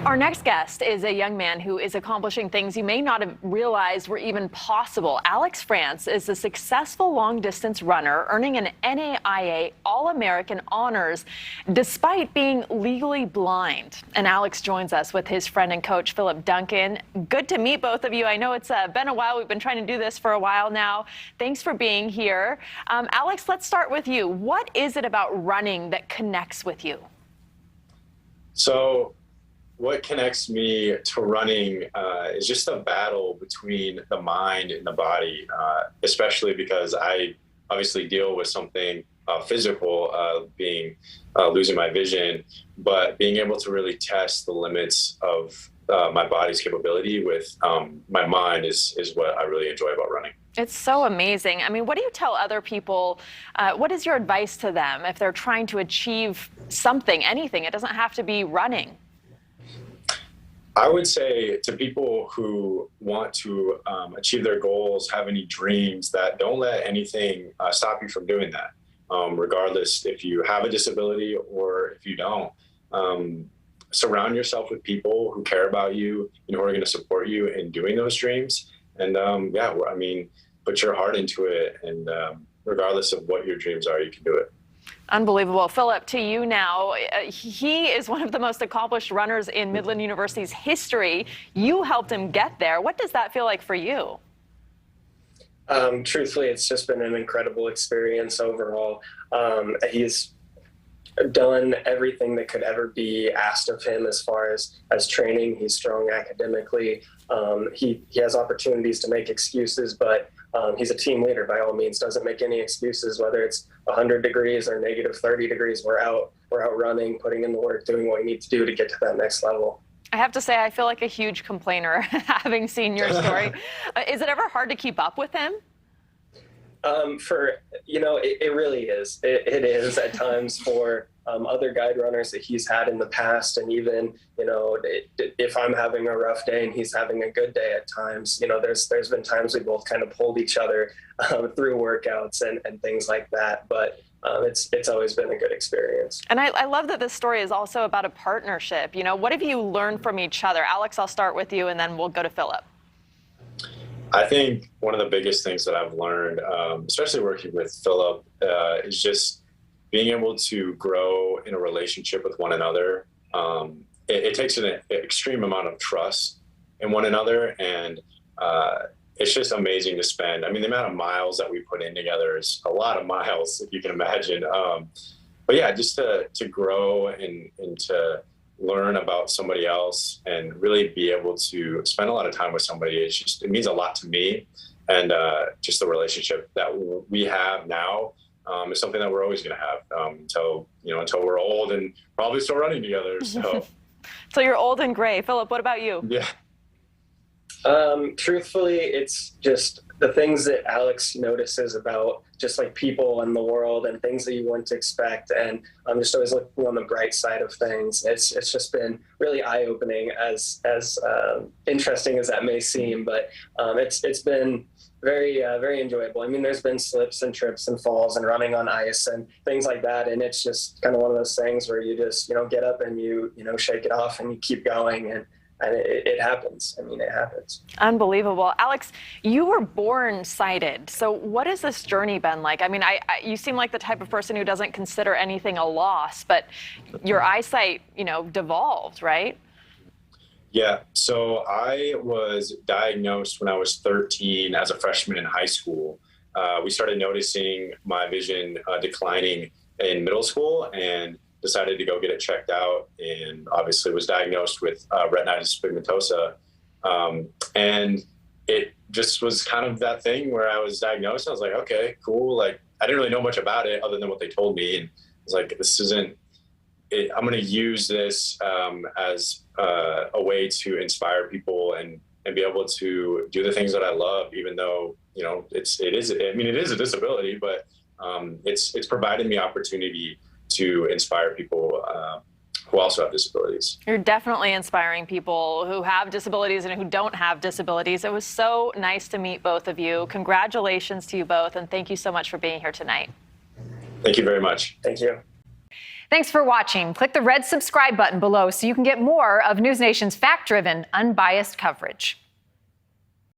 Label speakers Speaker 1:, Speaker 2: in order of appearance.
Speaker 1: Our next guest is a young man who is accomplishing things you may not have realized were even possible. Alex France is a successful long-distance runner, earning an NAIA All-American honors despite being legally blind. And Alex joins us with his friend and coach, Philip Duncan. Good to meet both of you. I know it's been a while. We've been trying to do this for a while now. Thanks for being here. Alex, let's start with you. What is it about running that connects with you?
Speaker 2: So what connects me to running is just a battle between the mind and the body, especially because I obviously deal with something physical, being losing my vision, but being able to really test the limits of my body's capability with my mind is what I really enjoy about running.
Speaker 1: It's so amazing. I mean, what do you tell other people? What is your advice to them if they're trying to achieve something, anything? It doesn't have to be running.
Speaker 2: I would say to people who want to achieve their goals, have any dreams, that don't let anything stop you from doing that, regardless if you have a disability or if you don't. Surround yourself with people who care about you and who are going to support you in doing those dreams. And I mean, put your heart into it, and regardless of what your dreams are, you can do it.
Speaker 1: Unbelievable. Philip, to you now. He is one of the most accomplished runners in Midland University's history. You helped him get there. What does that feel like for you?
Speaker 3: Truthfully, it's just been an incredible experience overall. He's done everything that could ever be asked of him as far as training. He's strong academically. He has opportunities to make excuses, but he's a team leader by all means, doesn't make any excuses, whether it's 100 degrees or negative 30 degrees. We're out running, putting in the work, doing what we need to do to get to that next level.
Speaker 1: I have to say, I feel like a huge complainer having seen your story. Is it ever hard to keep up with him?
Speaker 3: It really is. It is at times for other guide runners that he's had in the past. And even, if I'm having a rough day and he's having a good day at times, there's been times we both kind of pulled each other through workouts and things like that. But it's always been a good experience.
Speaker 1: And I love that this story is also about a partnership. What have you learned from each other? Alex, I'll start with you and then we'll go to Philip.
Speaker 2: I think one of the biggest things that I've learned, especially working with Philip, is just being able to grow in a relationship with one another. It takes an extreme amount of trust in one another, and it's just amazing to spend. I mean, the amount of miles that we put in together is a lot of miles, if you can imagine. But yeah, just to grow and to learn about somebody else and really be able to spend a lot of time with somebody, it means a lot to me. And just the relationship that we have now is something that we're always going to have until we're old and probably still running together. So
Speaker 1: you're old and gray. Philip, what about you?
Speaker 2: Yeah.
Speaker 3: Truthfully, it's just the things that Alex notices about just like people in the world and things that you wouldn't expect. And I'm just always looking on the bright side of things. It's just been really eye-opening, as interesting as that may seem, but it's been very, very enjoyable. I mean, there's been slips and trips and falls and running on ice and things like that. And it's just kind of one of those things where you just, get up and you shake it off and you keep going. And it happens. I mean, it happens.
Speaker 1: Unbelievable. Alex, you were born sighted. So what has this journey been like? I mean, you seem like the type of person who doesn't consider anything a loss, but your eyesight, devolved, right?
Speaker 2: Yeah. So I was diagnosed when I was 13 as a freshman in high school. We started noticing my vision declining in middle school and decided to go get it checked out, and obviously was diagnosed with retinitis pigmentosa. And it just was kind of that thing where I was diagnosed. I was like, okay, cool. Like, I didn't really know much about it other than what they told me. And I was like, this isn't it. I'm going to use this as a way to inspire people and be able to do the things that I love, even though, it is a disability, but it's provided me opportunity to inspire people who also have disabilities.
Speaker 1: You're definitely inspiring people who have disabilities and who don't have disabilities. It was so nice to meet both of you. Congratulations to you both, and thank you so much for being here tonight.
Speaker 2: Thank you very much.
Speaker 3: Thank you.
Speaker 4: Thanks for watching. Click the red subscribe button below so you can get more of NewsNation's fact-driven, unbiased coverage.